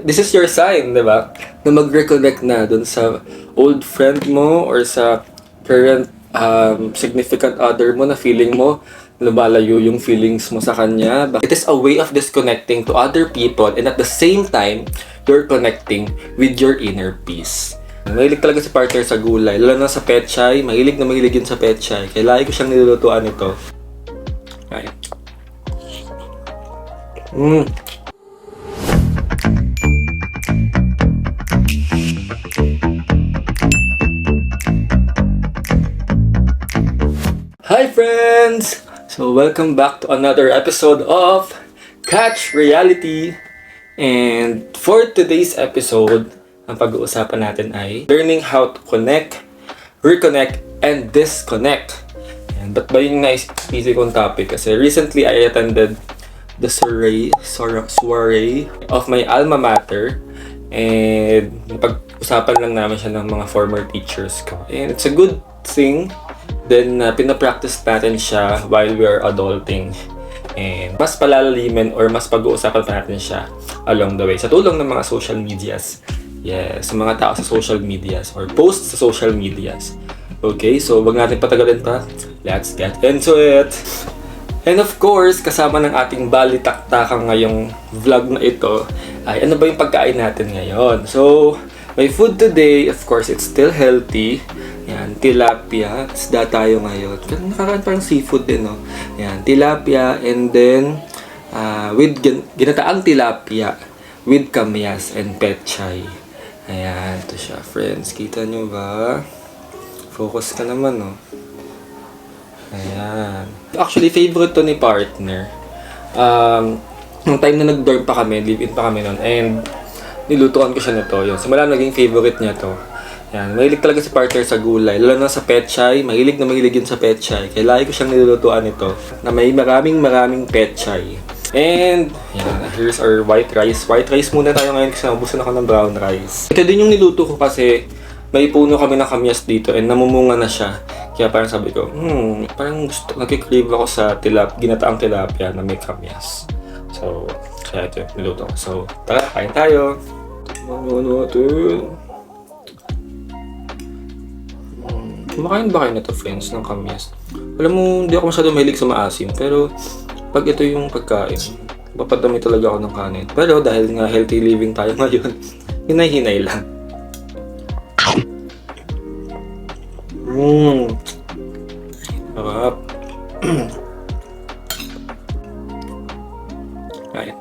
this is your sign, di ba? Na mag-reconnect na dun sa old friend mo or sa current significant other mo na feeling mo lumalayo yung feelings mo sa kanya. It is a way of disconnecting to other people and at the same time, you're connecting with your inner peace. Mahilig talaga si partner sa gulay, lalo na sa pechay. Mahilig na mahilig yun sa pechay. Kaya lagi ko siyang nilulutuan ito. Right. Hi friends! So welcome back to another episode of Catch Reality. And for today's episode, ang pag-uusapan natin ay learning how to connect, reconnect, and disconnect. And ba't ba yung naisip kong topic? Kasi recently I attended the soiree of my alma mater. And pag-usapan lang namin siya ng mga former teachers ko. And it's a good thing. Then, pinapractice natin siya while we are adulting. And mas palalimin or mas pag-uusapan pa natin siya along the way. Sa tulong ng mga social medias. Yes, sa mga tao sa social medias or posts sa social medias. Okay, so wag natin patagalin pa. Let's get into it! And of course, kasama ng ating balitaktakang ngayong vlog na ito ay ano ba yung pagkain natin ngayon. So, my food today, of course, it's still healthy. Yan, tilapia. Isda tayo ngayon. Nakakain parang seafood din, no? Yan, tilapia and then with ginataang tilapia with kamyas and pechay. Ayan, ito siya, friends. Kita nyo ba? Focus ka naman, no? Ayan. Actually, favorite to ni partner. Nung time na nag-dorm pa kami, live-in pa kami nun, and nilutuan ko siya nito. Yun. Simula naging favorite niya to. Yan, mahilig talaga si partner sa gulay, lalo na sa pechay. Mahilig na mahilig yun sa pechay. Kaya lagi ko siyang nilulutuan ito na may maraming pechay. And, yan, here's our white rice. White rice muna tayo ngayon kasi nabusan ako ng brown rice. Ito din yung niluto ko kasi may puno kami ng kamyas dito and namumunga na siya. Kaya parang sabi ko, parang nag-crave ako sa ginataang tilapia na may kamyas. So, kaya ito yung niluto ko. So, tara, kain tayo. Ano ito? Kumakain ba kayo nito, friends, ng kamyas? Alam mo, hindi ako masyado mahilig sa maasim. Pero, pag ito yung pagkain, papadami talaga ako ng kanin. Pero, dahil nga healthy living tayo ngayon, hinay-hinay lang. Sarap. Right.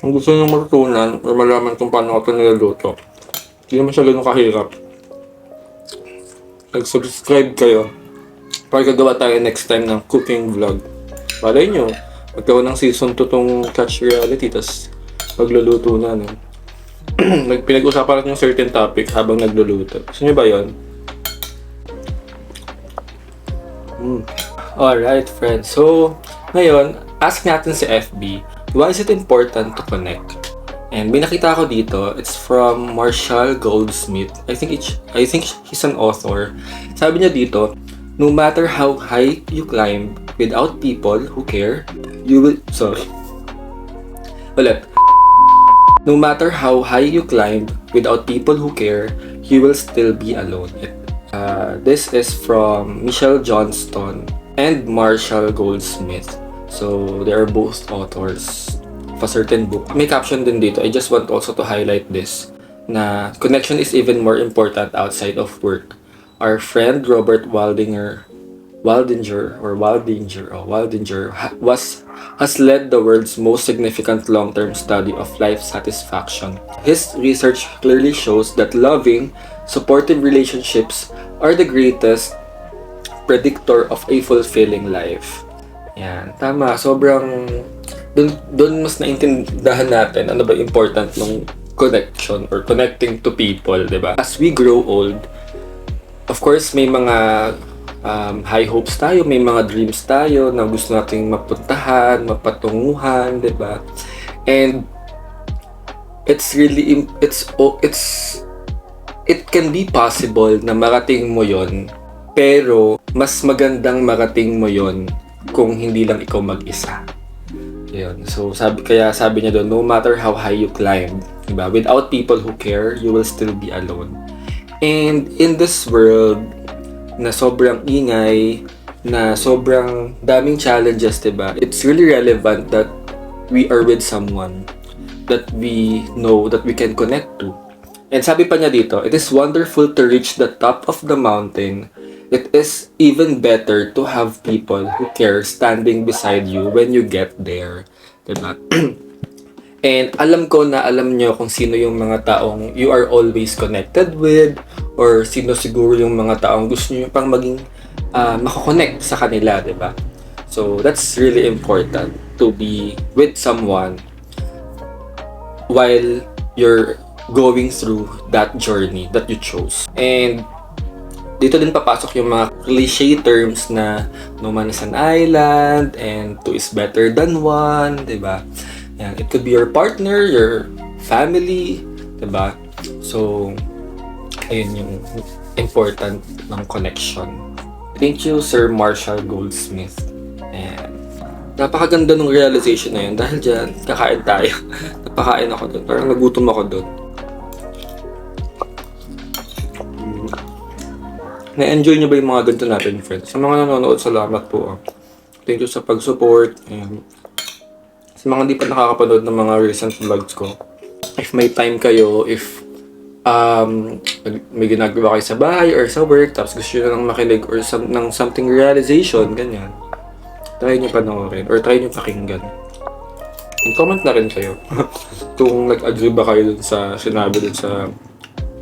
Kung gusto nyo matutunan or malaman kung paano ako ito niluluto, hindi naman siya ganun kahirap. Nag-subscribe kayo para gagawa tayo next time ng cooking vlog. Balay nyo, magkaroon ng season 2 tong Catch Reality, tas magluluto na. No? Pinag-usapan natin yung certain topic habang nagluluto. Gusto nyo ba yun? Alright, friends. So, ngayon, ask natin si FB, why is it important to connect? And may nakita ko dito, it's from Marshall Goldsmith. I think he's an author. Sabi niya dito, no matter how high you climb without people who care, you will... No matter how high you climb without people who care, you will still be alone. This is from Michelle Johnston and Marshall Goldsmith. So, they are both authors of a certain book. May caption din dito. I just want also to highlight this na connection is even more important outside of work. Our friend Robert Waldinger has led the world's most significant long-term study of life satisfaction. His research clearly shows that loving, supportive relationships are the greatest predictor of a fulfilling life. Yan, tama. Sobrang doon mas naintindahan natin ano ba important ng connection or connecting to people, di ba? As we grow old, of course, may mga high hopes tayo, may mga dreams tayo na gusto nating mapuntahan, mapatunguhan, di ba? And it can be possible na marating mo yon, pero mas magandang marating mo yon kung hindi lang ikaw mag-isa. Yun. So, sabi niya doon, no matter how high you climb, diba? Without people who care, you will still be alone. And in this world, na sobrang ingay, na sobrang daming challenges, diba? It's really relevant that we are with someone that we know, that we can connect to. And sabi pa niya dito, it is wonderful to reach the top of the mountain. It is even better to have people who care standing beside you when you get there. Diba? And alam ko na alam nyo kung sino yung mga taong you are always connected with, or sino siguro yung mga taong gusto nyo pang maging makakonect sa kanila, diba? So, that's really important to be with someone while you're going through that journey that you chose. And dito din papasok yung mga cliche terms na no man is an island and two is better than one, diba? Yan. It could be your partner, your family, diba? So, ayun yung important ng connection. Thank you, Sir Marshall Goldsmith. And napakaganda ng realization na yun. Dahil dyan, kakain tayo. Napakain ako doon. Parang nagutom ako doon. Na-enjoy nyo ba yung mga ganito natin, friends? Sa mga nanonood, salamat po. Thank you sa pag-support. And sa mga hindi pa nakakapanood ng mga recent vlogs ko, if may time kayo, if may ginagawa kayo sa bahay or sa work, tapos gusto nyo lang makinig or ng something realization, ganyan, try nyo panoorin or try nyo pakinggan. Comment na rin kayo kung nag-agree ba kayo dun sa sinabi dun sa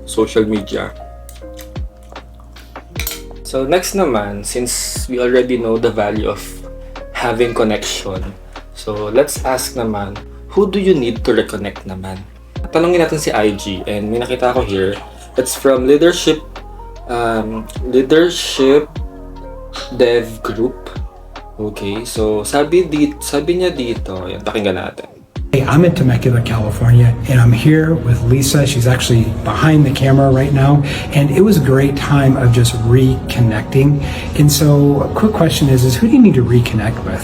social media. So next naman, since we already know the value of having connection, so let's ask naman, who do you need to reconnect naman? Tanungin natin si IG, and may nakita ko here. It's from Leadership Dev Group. Okay, so sabi niya dito, yan, pakinggan natin. Hey, I'm in Temecula, California, and I'm here with Lisa. She's actually behind the camera right now, and it was a great time of just reconnecting. And so a quick question is who do you need to reconnect with?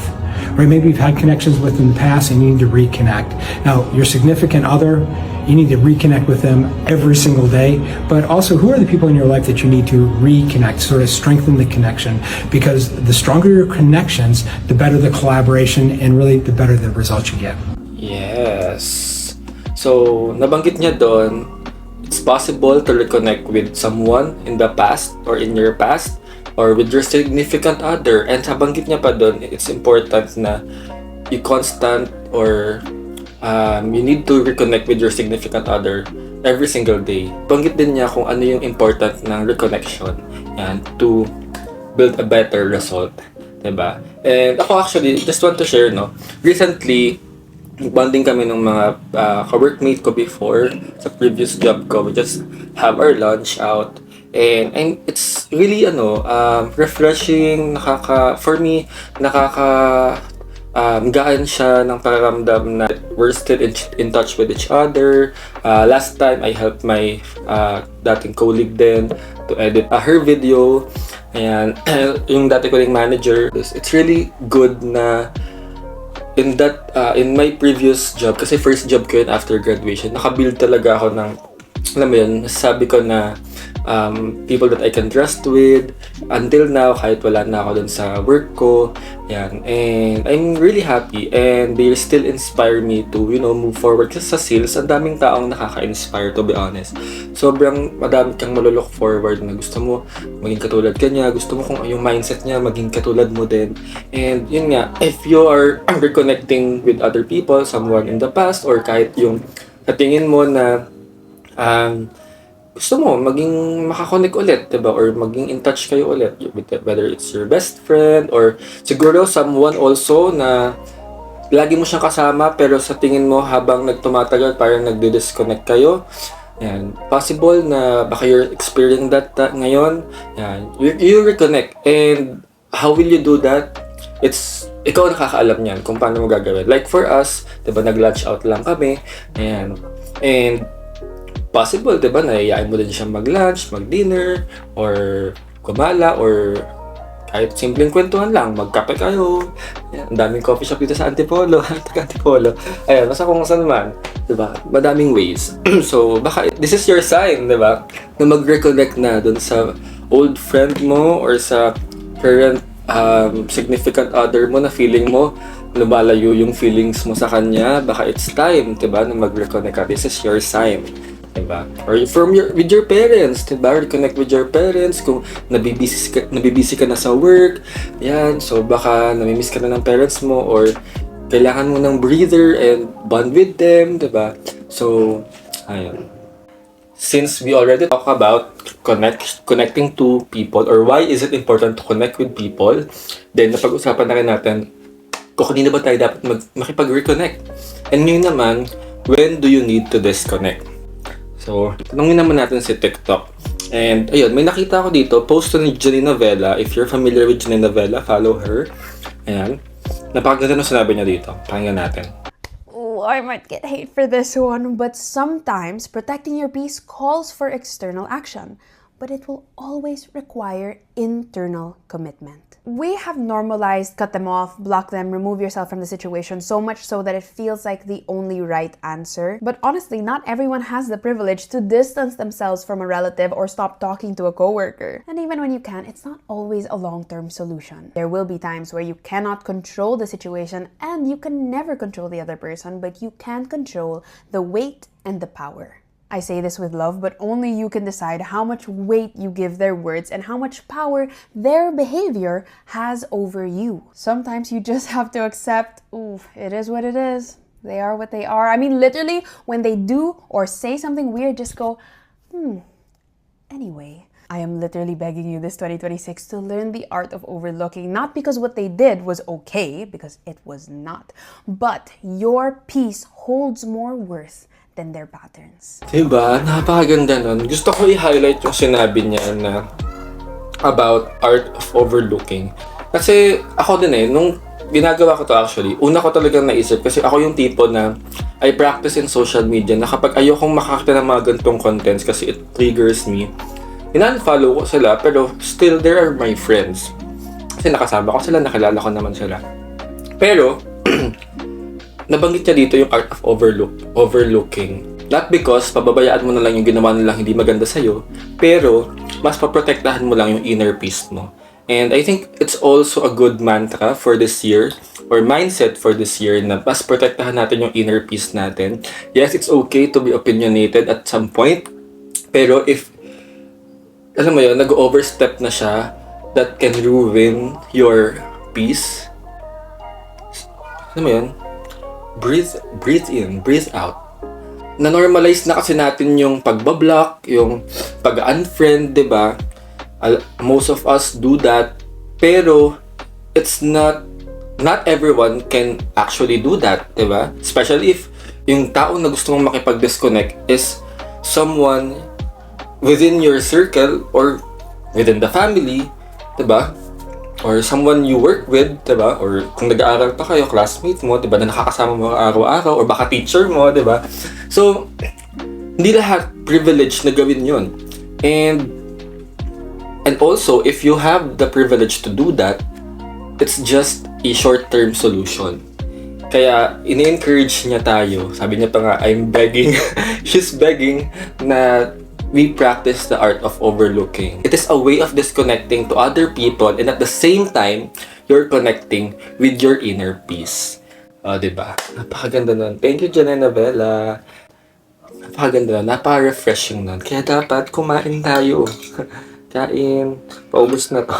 Right, maybe you've had connections with in the past and you need to reconnect. Now, your significant other, you need to reconnect with them every single day, but also who are the people in your life that you need to reconnect, sort of strengthen the connection, because the stronger your connections, the better the collaboration and really the better the results you get. Yes. So, nabanggit niya doon, it's possible to reconnect with someone in the past or in your past or with your significant other. And nabanggit niya pa doon, it's important na you constant or you need to reconnect with your significant other every single day. Banggit din niya kung ano yung important ng reconnection yan, to build a better result. Diba? And ako actually, just want to share, no? Recently, bonding kami ng mga ka-workmate ko before sa previous job ko. We just have our lunch out. And it's really, refreshing, for me, gaan siya ng pakiramdam na we're still in touch with each other. Last time, I helped my dating colleague din to edit her video. Ayan, yung dati ko ring manager. It's really good na in my previous job, kasi first job ko yun after graduation, nakabuild talaga ako ng, alam mo yun, sabi ko na people that I can trust with until now, kahit wala na ako dun sa work ko. Yan. And I'm really happy, and they still inspire me to, move forward. Kasi sa sales, ang daming taong nakaka-inspire, to be honest. Sobrang madami kang malolook forward na gusto mo maging katulad ka niya, gusto mo kung yung mindset niya maging katulad mo din. And yun nga, if you are reconnecting with other people, someone in the past, or kahit yung katingin mo na gusto mo maging makakonect ulit, diba? Or maging in touch kayo ulit, whether it's your best friend or siguro someone also na lagi mo siyang kasama pero sa tingin mo habang nagtumatagal parang nagdi-disconnect kayo. Yan. Possible na baka you're experiencing that ngayon. Yan. You reconnect. And how will you do that? It's ikaw nakakaalam niyan kung paano mo gagawin. Like for us, diba, nag-lunch out lang kami. Ayan. And possible, diba, nahiyain mo din siya mag-lunch, mag-dinner, or kumala, or Kahit simpleng kwentuhan lang, magkape kayo. Ayan, ang daming coffee shop dito sa Antipolo. Antipolo. Ayan, basta kung saan man. Diba? Madaming ways. So, baka this is your sign, diba? Na mag-reconnect na dun sa old friend mo or sa current significant other mo na feeling mo lumalayo yung feelings mo sa kanya. Baka it's time, diba? Na mag-reconnect ka. This is your sign. Diba? Or with your parents, diba? Reconnect with your parents kung nabibisi ka na sa work. Yan, so baka namimiss ka na ng parents mo or kailangan mo ng breather and bond with them, diba? So, ayun. Since we already talked about connecting to people or why is it important to connect with people, then napag-usapan na rin natin kung kanina ba tayo dapat makipag-reconnect. And yun naman, when do you need to disconnect? So, tanongin naman natin si TikTok. And, ayun, may nakita ko dito, post ni Janina Vela. If you're familiar with Janina Vela, follow her. Ayan. Napakaganda ng sinabi niya dito. Pakinggan natin. Oh, I might get hate for this one, but sometimes protecting your peace calls for external action, but it will always require internal commitment. We have normalized cut them off, block them, remove yourself from the situation so much so that it feels like the only right answer. But honestly, not everyone has the privilege to distance themselves from a relative or stop talking to a coworker. And even when you can, it's not always a long-term solution. There will be times where you cannot control the situation and you can never control the other person, but you can control the weight and the power. I say this with love, but only you can decide how much weight you give their words and how much power their behavior has over you. Sometimes you just have to accept, ooh, it is what it is. They are what they are. I mean, literally, when they do or say something weird, just go, anyway. I am literally begging you this 2026 to learn the art of overlooking, not because what they did was okay, because it was not, but your peace holds more worth than their patterns. Diba? Napakaganda nun. Gusto ko i-highlight yung sinabi niya na about art of overlooking. Kasi ako din nung ginagawa ko to actually, una ko talagang naisip kasi ako yung tipo na I practice in social media na kapag ayokong makakita ng mga ganitong contents kasi it triggers me, in-unfollow ko sila pero still there are my friends. Kasi nakasama ko sila, nakilala ko naman sila. Pero, nabanggit niya dito yung art of overlooking. Not because pababayaan mo na lang yung ginawa nilang hindi maganda sa'yo, pero mas paprotektahan mo lang yung inner peace mo. And I think it's also a good mantra for this year, or mindset for this year, na mas protektahan natin yung inner peace natin. Yes, it's okay to be opinionated at some point, pero if, alam mo yun, nag-overstep na siya, that can ruin your peace. Alam mo yun? Breathe in, breathe out. Na-normalize na kasi natin yung pagbablock, yung pag-unfriend, diba? Most of us do that. Pero, it's not everyone can actually do that, diba? Especially if yung tao na gusto mong makipag-disconnect is someone within your circle or within the family, diba? Or someone you work with, diba? Or kung nag-aaral pa kayo, classmate mo, diba? Na nakakasama mo araw-araw, or baka teacher mo, diba? So, hindi lahat privilege na gawin yun. And also, if you have the privilege to do that, it's just a short-term solution. Kaya, ini-encourage niya tayo. Sabi niya pa nga, I'm begging, she's begging na we practice the art of overlooking. It is a way of disconnecting to other people and at the same time, you're connecting with your inner peace. Diba? Napakaganda nun. Thank you, Janina Vela. Napakaganda nun. Napaka-refreshing nun. Kaya dapat kumain tayo. Kain. Paubos na to.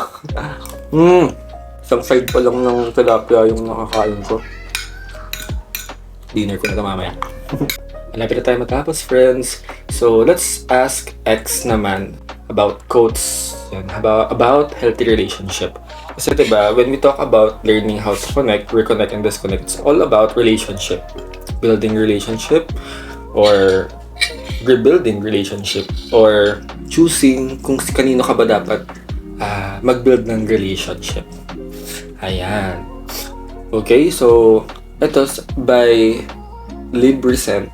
Isang side pa lang ng tilapia yung nakakain ko. Dinner ko na ito mamaya. Malapit na tayo matapos, friends. So, let's ask X naman about quotes, about healthy relationship. Kasi diba, when we talk about learning how to connect, reconnect, and disconnect, it's all about relationship. Building relationship, or rebuilding relationship, or choosing kung kanino ka ba dapat mag-build ng relationship. Ayan. Okay, so, ito by Librecent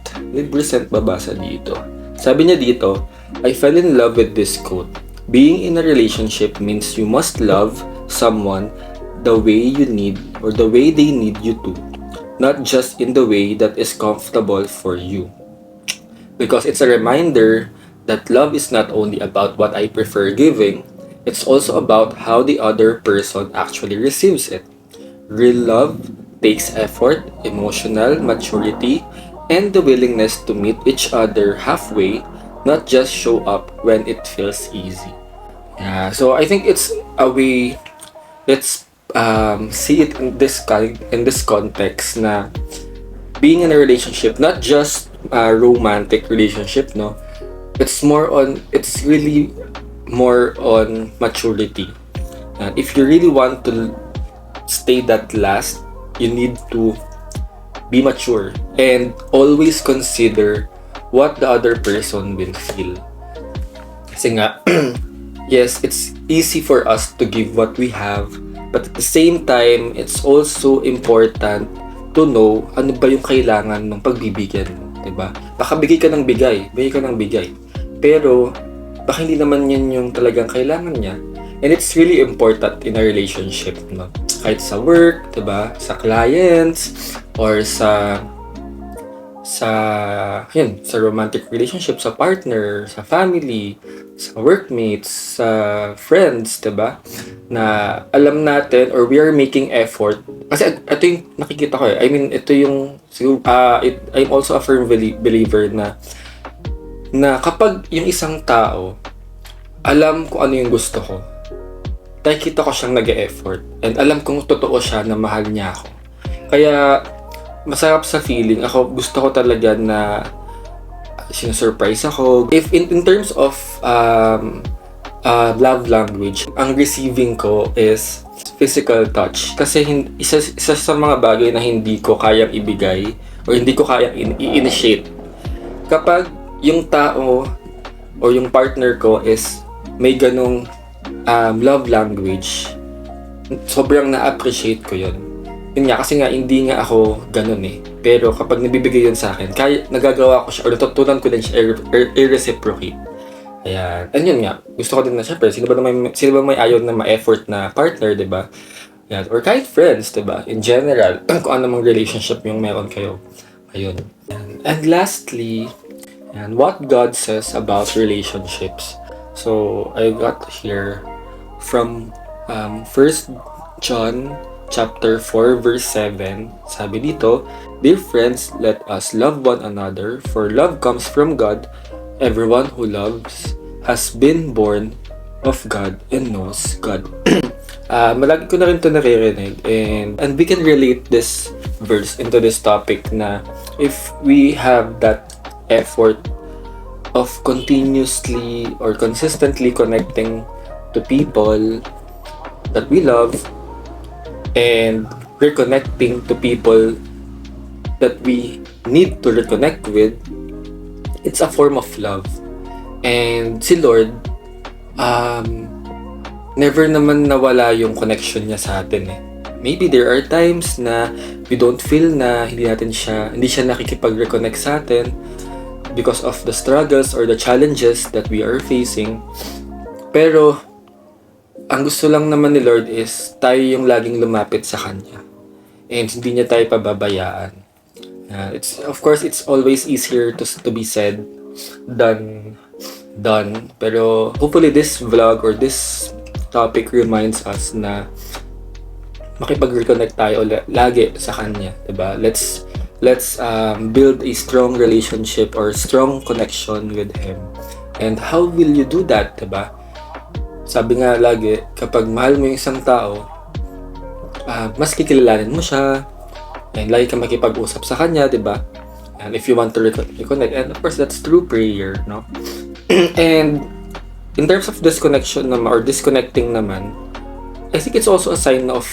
babasa dito. Sabi niya dito, I fell in love with this quote. Being in a relationship means you must love, someone the way you need or the way they need you to, not just in the way that is comfortable for you. Because it's a reminder that love is not only about what I prefer giving, it's also about how the other person actually receives it. Real love takes effort, emotional maturity, and the willingness to meet each other halfway, not just show up when it feels easy. Yeah, so I think it's a way, let's see it in this context na being in a relationship, not just a romantic relationship, no, it's really more on maturity. If you really want to stay that last, you need to be mature and always consider what the other person will feel. Kasi nga, yes, it's easy for us to give what we have, but at the same time, it's also important to know ano ba yung kailangan ng pagbibigyan mo, diba? Baka bigay ka ng bigay, pero baka hindi naman yan yung talagang kailangan niya. And it's really important in a relationship, no? Kahit sa work, diba? Sa clients, or sa romantic relationship, sa partner, sa family, sa workmates, sa friends, diba? Na alam natin or we are making effort. Kasi ito yung nakikita ko I mean, ito yung I'm also a firm believer na kapag yung isang tao alam kung ano yung gusto ko, nakikita ko siyang nag-e-effort, and alam kong totoo siya na mahal niya ako. Kaya masarap sa feeling. Ako, gusto ko talaga na sinusurprise ako. If in terms of love language, ang receiving ko is physical touch. Kasi isa sa mga bagay na hindi ko kayang ibigay or hindi ko kayang i-initiate. Kapag yung tao o yung partner ko is may ganong love language, sobrang na-appreciate ko yun. Yun nga, kasi nga hindi nga ako ganun Pero kapag nabibigay yun sa akin, kaya nagagawa ko siya or natutunan ko din siya i-reciprocate. Ayan. And yun nga, gusto ko din na syempre, sino ba may ayaw na ma-effort na partner, diba? Ayan. Or kahit friends, diba? In general, kung ano mang relationship yung meron kayo. Ayun. And lastly, what God says about relationships. So, I got here from 1 John chapter 4 verse 7. Sabi dito, "Dear friends, let us love one another, for love comes from God. Everyone who loves has been born of God and knows God." Malagi ko na rin ito naririnig, and we can relate this verse into this topic na if we have that effort of continuously or consistently connecting to people that we love and reconnecting to people that we need to reconnect with, it's a form of love. And si Lord, never naman nawala yung connection niya sa atin Maybe there are times na we don't feel na hindi siya nakikipag-reconnect sa atin because of the struggles or the challenges that we are facing. Pero ang gusto lang naman ni Lord is tayo yung laging lumapit sa Kanya. And hindi niya tayo pababayaan. Of course, it's always easier to be said than done. Pero hopefully this vlog or this topic reminds us na makipag-reconnect tayo lagi sa Kanya. Diba? Let's build a strong relationship or strong connection with Him. And how will you do that, diba? Sabi nga lagi, kapag mahal mo yung isang tao, mas kikilalanin mo siya, and lagi ka makipag-usap sa kanya, diba? And if you want to reconnect, and of course, that's through prayer, no? And in terms of disconnection naman, or disconnecting naman, I think it's also a sign of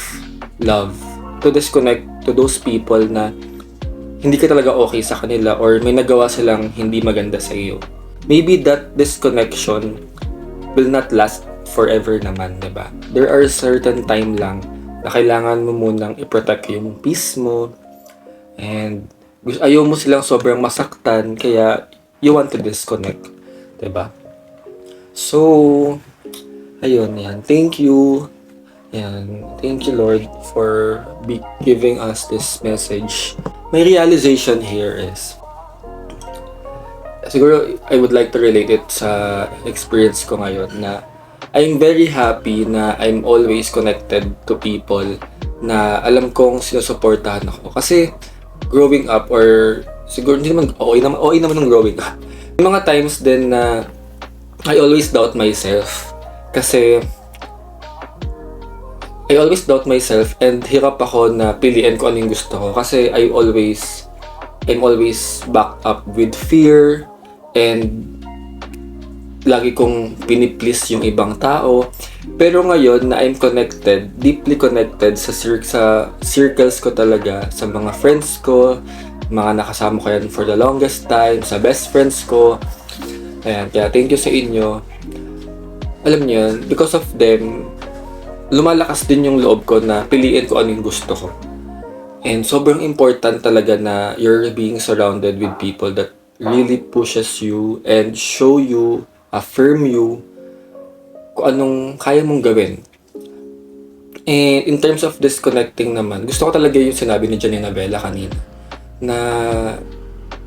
love to disconnect to those people na hindi ka talaga okay sa kanila or may nagawa silang hindi maganda sa iyo. Maybe that disconnection will not last forever naman, diba? There are certain time lang na kailangan mo munang i-protect yung peace mo, and ayaw mo silang sobrang masaktan, kaya you want to disconnect, diba? So, ayun yan. Thank you. And thank you, Lord, for giving us this message. My realization here is, siguro I would like to relate it sa experience ko ngayon na I'm very happy na I'm always connected to people na alam kong sinusuportahan ako. Kasi growing up, or siguro hindi naman okay naman ng growing up. May mga times din na I always doubt myself. Kasi I always doubt myself and hirap ako na piliin ko ano yung gusto ko. Kasi I'm always backed up with fear and lagi kong piniplease yung ibang tao. Pero ngayon na I'm connected, deeply connected sa circles ko talaga, sa mga friends ko, mga nakasama ko yan for the longest time, sa best friends ko. Ayan, kaya thank you sa inyo. Alam niyo yun, because of them, lumalakas din yung loob ko na piliin ko ano yung gusto ko. And sobrang important talaga na you're being surrounded with people that really pushes you and show you, affirm you kung anong kaya mong gawin. And in terms of disconnecting naman, gusto ko talaga yung sinabi ni Janina Bella kanina na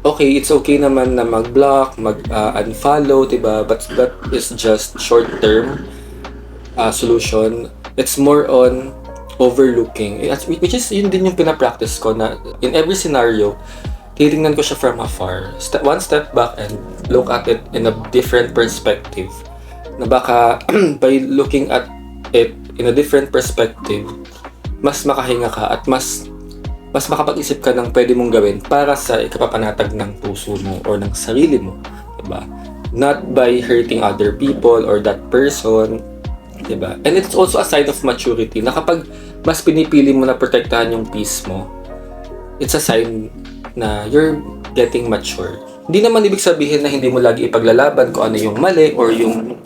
okay, it's okay naman na mag-block, mag-unfollow, diba? But that is just short-term solution. It's more on overlooking, which is yun din yung pinapractice ko na in every scenario, titingnan ko siya from afar. One step back and look at it in a different perspective. Na baka by looking at it in a different perspective, mas makahinga ka at mas makapag-isip ka ng pwede mong gawin para sa ikapapanatag ng puso mo or ng sarili mo. Diba? Not by hurting other people or that person. Diba? And it's also a sign of maturity na kapag mas pinipili mo na protektahan yung peace mo, it's a sign na you're getting mature. Hindi naman ibig sabihin na hindi mo lagi ipaglalaban kung ano yung mali or yung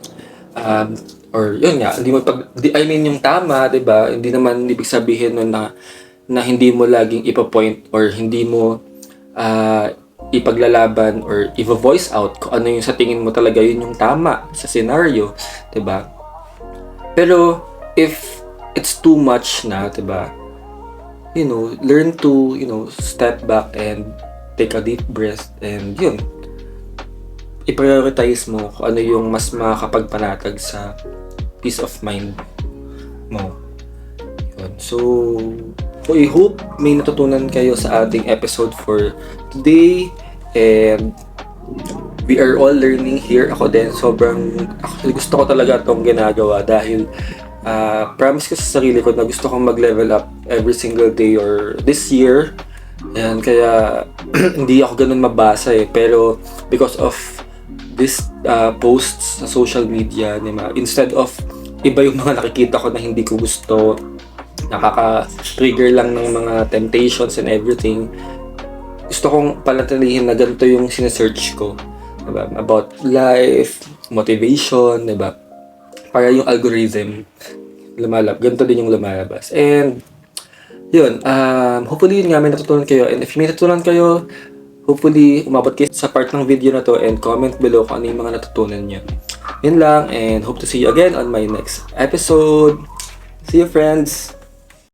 or yun nga, yung tama, 'di ba? Hindi naman ibig sabihin nun na hindi mo laging ipo-point or hindi mo ipaglalaban or i-voice out kung ano yung sa tingin mo talaga yun yung tama sa scenario, 'di ba? Pero if it's too much na, 'di ba? Learn to, step back and take a deep breath and yun, i-prioritize mo kung ano yung mas makakapagpanatag sa peace of mind mo. Yun. So, I hope may natutunan kayo sa ating episode for today and we are all learning here. Ako din, actually gusto ko talaga itong ginagawa dahil promise ko sa sarili ko na gusto kong mag-level up every single day or this year. Ayan, kaya hindi ako ganun mabasa pero because of this posts sa social media, instead of iba yung mga nakikita ko na hindi ko gusto, nakaka-trigger lang ng mga temptations and everything, gusto kong palatilihin na ganito yung sinesearch ko, diba? About life, motivation, diba? Para yung algorithm ganito din yung lumalabas. And yun, hopefully yun nga may natutunan kayo. And if may natutunan kayo, hopefully umabot kayo sa part ng video na to and comment below kung ano yung mga natutunan nyo. Yun lang, and hope to see you again on my next episode. See you, friends!